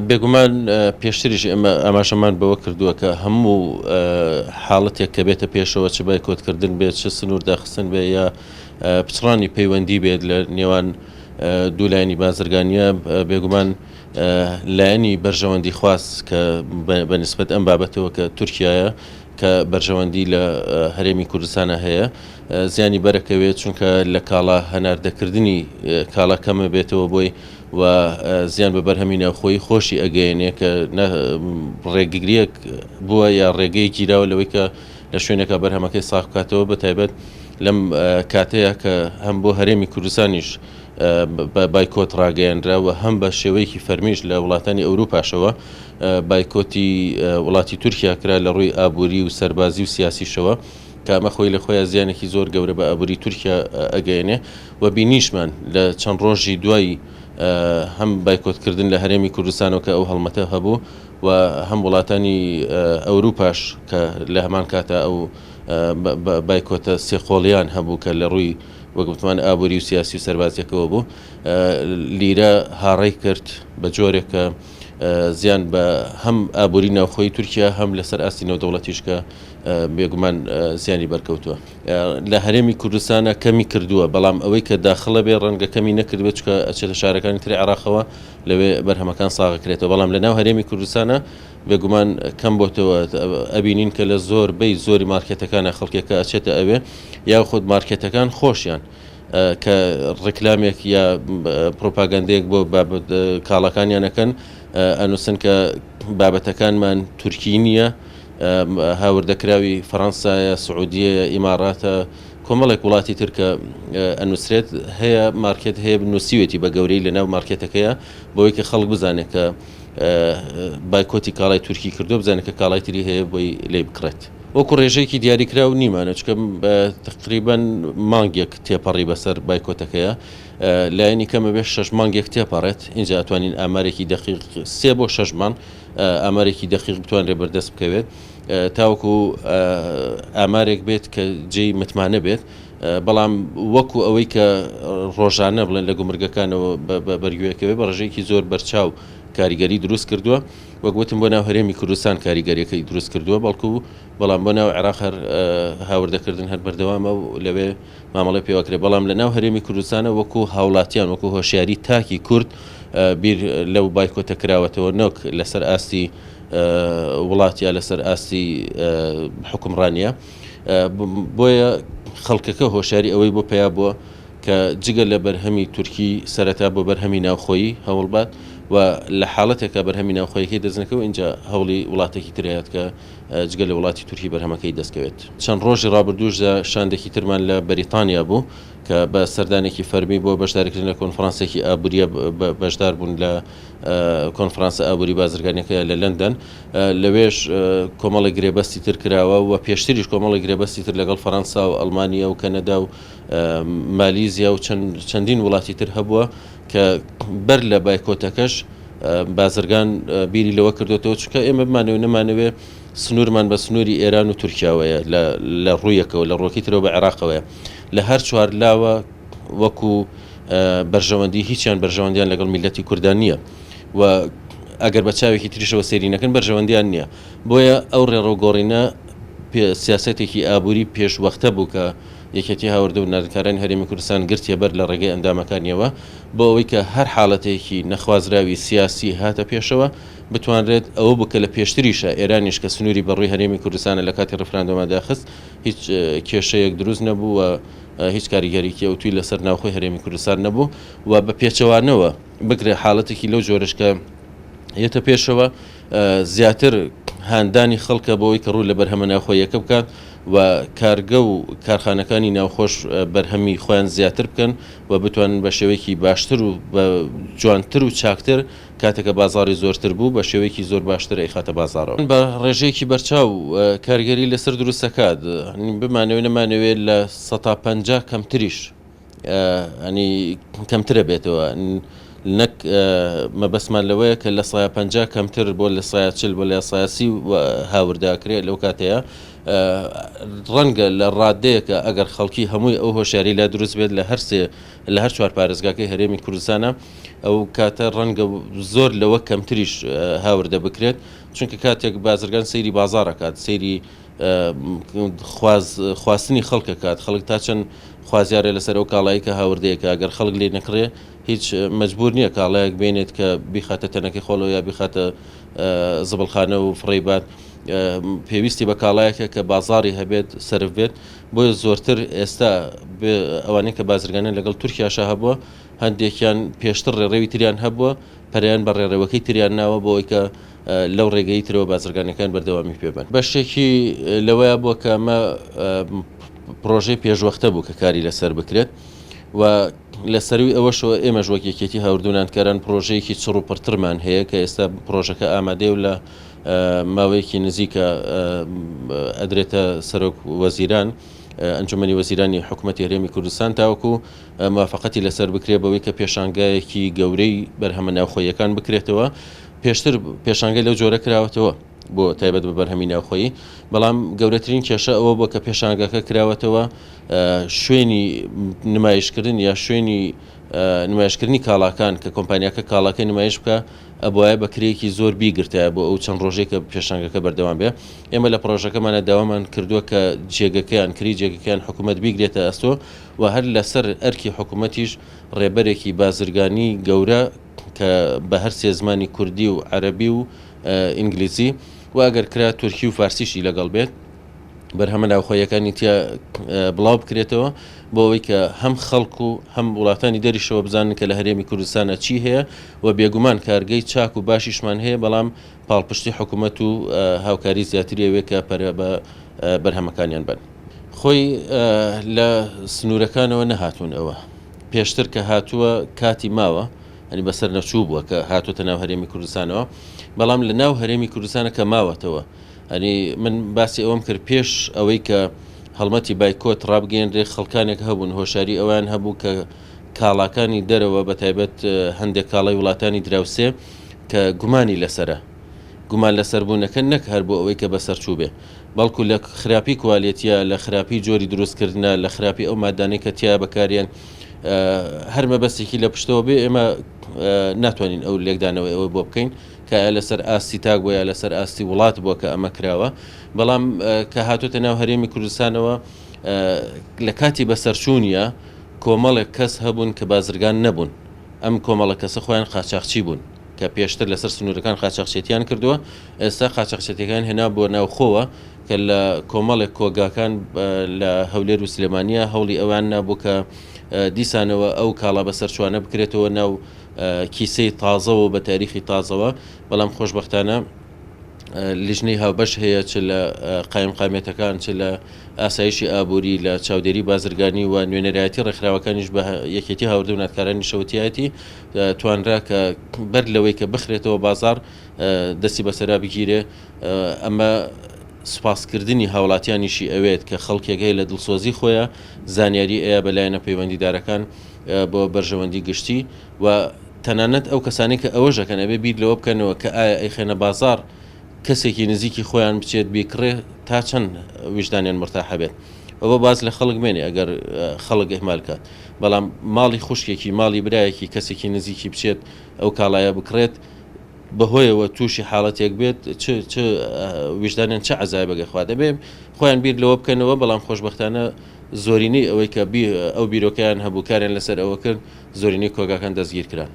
بێگومان پێشتریش ئێمە ئاماژەمان بەوە کردووە کە هەموو حاڵەتێک کە بێتە پێشەوە چ بایکۆتکردن بێت چ سنوور داخستن بێ یا پچڕانی پەیوەندی بێت لە نێوان دوولایانی بازرگانیە بێگومان لایەنی بەرژەوەندی خواست کە بەنسبەت ئەم بابەتەوە کە تورکایە کە بەرژەوەندی لە هەرێمی کوردستانە هەیە زیانی بەرەکەوێت چونکە لە کاڵا هەناردەکردنی کاڵا کەمە بێتەوە بۆی و زیان بە بەرهەمی ناوخۆی خۆشی ئەگەیەنێ کە ڕێگریەک بووە یا ڕێگەی گیراوە لەوەی کە لە شوێنێکە بەرهەمەکەی ساغ بکاتەوە بەتایبەت لەم کاتەیە کە هەم بۆ هەرێمی کوردستانیش بایکۆت ڕاگەیاندراوە هەم بە شێوەیەکی فەرمیش لە وڵاتانی ئەوروپاشەوە بایکۆتی وڵاتی تورکیا کرا لە ڕووی ئابووری و سەربازی و سیاسیشەوە کە ئەمە خۆی لە خۆیان زیانێکی زۆر گەورە بە ئابووری تورکیا ئەگەیەنێ و بینیشمان لە چەند ڕۆژی دوایی هەم بایکۆتکردن لە هەرێمی کوردستانەوە کە ئەو هەڵمەتە هەبوو و هەم وڵاتانی ئەوروپاش کە لە هەمان کاتە ئەو بایکۆتە سێخۆڵیان هەبوو کە لە ڕووی وەگوتمان ئابووری و سیاسی و سەربازیەکەوە بوو لیرە هاڕێی کرد بە جۆرێک کە زیان بە هەم ئابووری ناوخۆی تورکیا هەم لەسەر ئاستی نێودەوڵەتیش کە بێگومان زیانی بەرکەوتووە لە هەرێمی کوردستانە کەمی کردووە بەڵام ئەوەی کە داخڵە بێ ڕەنگە کەمی نەکردوێت چکە ئەچێتە شارەکانی تری عێراقەوە لەوێ بەرهەمەکان ساغەکرێتەوە بەڵام لە ناو هەرێمی کوردستانە بێگومان کەم بۆتەوە ئەبینین کە لە زۆری مارکێتەکانە خەڵکێکە ئەچێتە ئەوێ یا خود مارکێتەکان خۆشیان کە ڕێکلامێک یا پرۆپاگەندەیەک بۆ کاڵەکانیانەکەن ئەنووسن کە بابەتەکانمان تورکی نییە هاوردەکراوی فەڕەنسایە سعودیە ئیماراتە کۆمەڵێک وڵاتی ترکە ئەنووسرێت هەیە مارکێت هەیە نووسیوێتی بە گەورەی لە ناو مارکێتەکەیە بۆی کە خەڵک بزانێت کە بایکۆتی کاڵای تورکی کردو بزانێت کە کاڵای تری هەیە بۆی لێ بکڕێت وەکو ڕێژەیەکی دیاریکراو نیمانە چکە تقریبان مانگێک تێپەڕی بەسەر بایکۆتەکەیە لایەنی کەمە بێ 6 مانگێک تێپەڕێت اینجا ئەتوانین ئامارێکی دقیق 3 بۆ 6 مان ئامارێکی دقیق بتوانرێ بەردەست بکەوێت تاوەکو ئامارێک بێت کە جێی متمانە بێت بەڵام وەکو ئەوەی کە ڕۆژانە بڵێن لە گومرگەکانەوە بەرگوێکەوەی بە ڕژەیەکی زۆر بەرچاو کاریگەری دروست کردووە وەگوتم بۆ ناو هەرێمی کوردستان کاریگەریەکەی دروست کردووە بەڵام بۆ ناو عێراق هەر هاوردەکردن هەر بەردەوامە و لەوێ مامەڵی پێوەکرێ بەڵام لە ناو هەرێمی کوردستانە وەکو هاوڵاتیان وەکو هۆشیاری تاکی کورد بیر لەو بایکۆتە کراوەتەوە نۆک لەسەر ئاستی وڵاتیا لەسەر ئاستی حکومڕانیە بۆیە خەڵکەکە هۆشیاری ئەوەی بۆ پیا بووە کە جگە لە بەرهەمی تورکی سەرەتا بۆ بەرهەمی ناوخۆیی هەوڵبات و لە حاڵەتێکە بەرهەمی ناوخۆیەکەی دەستنەکەەوە اینجا هەوڵی وڵاتێکی ترایەت کە جگە لە وڵاتی تورکی بەرهەمەکەی دەستکەوێت چەند ڕۆژی ڕابردووشدا شاندێکی ترمان لە بەریتانیا بوو کە بە سەردانێکی فەرمی بۆ بەشدارکردن لە کۆنفرانسێکی ئابووریە بەشدار بوون لە کۆنفرانسە ئابووری بازرگانیەکە لە لەندەن لەوێش کۆمەڵی گرێبەستی تر کراوە و پێشتریش کۆمەڵی گرێبەستی تر لەگەڵ فەڕەنسا و ئەڵمانیا و کەنەدا و مالیزیا و چەندین وڵاتی تر هەبووە کە بەر لە بایکۆتەکەش بازرگان بیری لەوە کردوێتەوە چکە ئێمە بمانەوە نەمانەوێ سنوورمان بە سنووری ئێران و تورکیاوەیە لە ڕوویەکەوە لە ڕۆکی ترەوە بە عێراقەوەیە لە هەر چوار لاوە وەکو بەرژەوەندی هیچیان بەرژەوەندیان لەگەڵ میلەتی کوردان نییە و ئەگەر بە چاوێکی تریشەوە سێری نەکەن بەرژەوەندیان نییە بۆیە ئەو ڕێڕەوگۆڕینە سیاسەتێکی ئابووری پێشوەختە بوو کە یەکێتی هاوردە و ناردکارانی هەرێمی کوردستان گرتیە بەر لە ڕێگەی ئەندامەکانیەوە بۆ ئەوەی کە هەر حاڵەتێکی نەخوازراوی سیاسی هاتە پێشەوە بتوانرێت ئەوە بکە لە پێشتریشە ئێرانیش کە سنووری بەڕووی هەرێمی کوردستانە لە کاتی ڕفراندۆما داخست هیچ کێشەیەک دروست نەبوو و هیچ کاریگەریکی ئەوتوی لەسەر ناوخۆی هەرێمی کوردستان نەبوو و بە پێچەوانەوە بگرێ حاڵەتێکی لەو جۆرشکە یەتە پێشەوە زیاتر هاندانی خەڵکە بۆەوەی کە ڕوو لە بەرهەمە ناوخۆیەکە بکات و کارگە و کارخانەکانی ناوخۆش بەرهەمی خۆیان زیاتر بکەن و بتوانن بە شێوەیەکی باشتر و بە جوانتر و چاکتر کاتێکە بازاڕی زۆرتر بوو بە شێوەیەکی زۆر باشتر ئەیخاتە بازاڕەوە بە ڕێژەیەکی بەرچاو کارگەری لەسەر دروستەکات بمانەوێت نەمانەوێت لە 150 کەمتریش ئەنی کەمترە بێتەوە نەک مەبەسمان لەوەیە کە لە 150 کەمتر بۆ لە 140 بۆ لە 130 هاورداکرێت لەو کاتەیە ڕەنگە لە ڕادەیەکە ئەگەر خەڵکی هەمووی ئەو هۆشیاری لا دروست بێت لە هەر چوار پارێزگاکەی هەرێمی کوردستانە ئەو کاتە ڕەنگە زۆر لەوە کەمتریش هاوردە بکرێت چونکە کاتێک بازرگان سەیری بازاڕەکات سەیری خواستنی خەڵکە کات خەڵک تا چەند خوازیارە لەسەر ئەو کاڵایی کە هاوردەیەکە ئەگەر خەڵک لێ نەکڕێ هیچ مەجبور نییە کاڵایەک بێنێت کە بیخاتە تەنەکەی خۆڵەوە یا بیخاتە زبڵخانە و فڕێبات پێویستی بە کاڵایەکە کە بازاری هەبێت سرف بێت بۆیە زۆرتر ئێستا ئەوانەی کە بازرگانە لەگەڵ تورکیاشە هەبووە هەندێکیان پێشتر ڕێڕێوی تریان هەبووە پەریان بە ڕێڕێوەکەی تریان ناوە بۆ ئەوی کە لەو ڕێگەی ترەوە بازرگانەکان بەردەوامی پێبن بەشێکی لەوەیە بووە کە ئەمە پرۆژەی پێشوەختە بوو کە کاری لەسەر بکرێت و لە سەروی ئەوەشەوە ئێمە ژوەک یەکێتی هاوردونانکاران پرۆژەیەکی چڕ و پڕترمان هەیە کە ئێستا پرۆژەکە ئامادەی و لە ماوەیەکی نزیکە ئەدرێتە سەرۆک وەزیران ئەنجومەنی وەزیرانی حکوومەتی هەرێمی کوردستان تاوەکو موافقەتی لەسەر بکرێت بەوەی کە پێشانگایەکی گەورەی بەرهەمە ناوخۆیەکان بکرێتەوە پێشتر پێشانگای لەو جۆرە کراوەتەوە بۆ تایبەت بە بەرهەمی ناوخۆیی بەڵام گەورەترین کێشە ئەوە بۆ کە پێشانگەکە کراوەتەوە شوێنی نمایشکردن یا شوێنی نمایشکردنی کاڵاکان کە کۆمپانیاکە کاڵاکەی نمایش بکە ئەبواە بەکرەیەکی زۆر بیگرتایە بۆ ئەو چەند ڕۆژێک کە پێشانگەکە بەردەوام بێ ئێمە لە پرۆژەکەمانە داوامان کردووە کە جێگەکەیان کری جێگەکەیان حکوومەت بیگرێتە ئەستۆ و هەر لەسەر ئەرکی حکوومەتیش ڕێبەرێکی بازرگانی گەورە کە بە هەر سێ زمانی کوردی و عەرەبی و ئینگلیزی و ئەگەر کرا تورکی و فارسیشی لەگەڵ بێت بەرهەمە ناوخۆیەکانی تیا بڵاو بکرێتەوە بۆ ئەوەی کە هەم خەڵک و هەم وڵاتانی دەریشەوە بزانن کە لە هەرێمی کوردستانە چی هەیە و بێگومان کارگەی چاک و باشیشمان هەیە بەڵام پاڵپشتی حکوومەت و هاوکاری زیاتریەوەیە کە پەرە بە بەرهەمەکانیان بن خۆی لە سنوورەکانەوە نەهاتوون ئەوە پێشتر کە هاتووە کاتی ماوە ئەنی بەسەر نەچوو بووە کە هاتوۆتە ناو هەرێمی کوردستانەوە بەڵام لە ناو هەرێمی کوردستانە کە ماوەتەوە ئەنی من باسی ئەوم کرد پێش ئەوەی کە هەڵمەتی بایکۆت ڕابگەێنرێ خەڵکانێک هەبوون هۆشاری ئەویان هەبوو کە کاڵاکانی دەرەوە بە تایبەت هەندێک کاڵای وڵاتانی دراوسێ کە گومانی لەسرە گومان لەسەر بوونەکە نەک هەر بۆ ئەوەی کە بەسەرچوو بێ بەڵکو لە خراپی کوالیتیە لە خراپی جۆری دروستکردنە لە خراپی ئەو مادانەی کە تیا بەکاریان هەر مەبەستێکی لە پشتەوە بێ ئێمە ناتوانین ئەو لێکدانەوەی ئەوە بۆ بکەین کە لەسەر ئاستی تاک بۆیە لەسەر ئاستی وڵات بووە کە ئەمە کراوە بەڵام کە هاتوۆتە ناو هەرێمی کوردستانەوە لە کاتی بەسەرچوونیە کۆمەڵێک کەس هەبوون کە بازرگان نەبوون ئەم کۆمەڵە کەسە خۆیان قاچاقچی بوون کە پێشتر لەسەر سنوورەکان قاچاقچێتیان کردووە ئێستا قاچاقچێتەکان هێنا بۆ ناوخۆوە کە لە کۆمەڵێک کۆگاکان لە هەولێر و سلێمانیە هەوڵی ئەوان نابوو کە دیسانەوە ئەو کاڵا بەسەرچوانە بکرێتەوە ناو کیسەی تازەوە بە تاریخی تازەوە بەڵام خۆشبەختانە لیژنەی هاوبەش هەیە چ لە قایم قامێتەکان چ لە ئاسایشی ئابووری لە چاودێری بازرگانی و نوێنەرایەتی ڕێکخراوەکانیش بە یەکێتی هاوردە و ناتکارانی شەوتیایەتی توانرا کە بەر لەوەی کە بخرێتەوە بازار دەستی بەسەرا بگیرێ ئەمە سوپاسکردنی هاوڵاتیانیشی ئەوێت کە خەڵکێکەکەی لە دڵسۆزی خۆیە زانیاری ئەیە بەلایەنە پەیوەندیدارەکان بۆ بەرژەوەندی گشتی و تەنانەت ئەو کەسانی کە ئەوەژەکەن ئەبێ بیر لەوە بکەنەوە کە ئایا ئەیخێنە بازار کەسێکی نزیکی خۆیان بچێت بیکڕێ تا چەند ویژدانیان مرتاح بێت ئەوە باز لە خەڵک مێنێ ئەگەر خەڵک ئێمال کات بەڵام ماڵی خوشکێکی ماڵی برایەکی کەسێکی نزیکی بچێت ئەو کاڵایە بکڕێت بەهۆیەوە تووشی حاڵەتێک بێت ویژدانیان چه عەزای بەگەخوا دەبێ خۆیان بیر لەوە بکەنەوە بەڵام خۆشبەختانە زۆرینەی ئەوەی کە ئەو بیرۆکەیان هەبوو کاریان لەسەر ئەوە کرد زۆرینەی کۆگاکان دەستگیر کران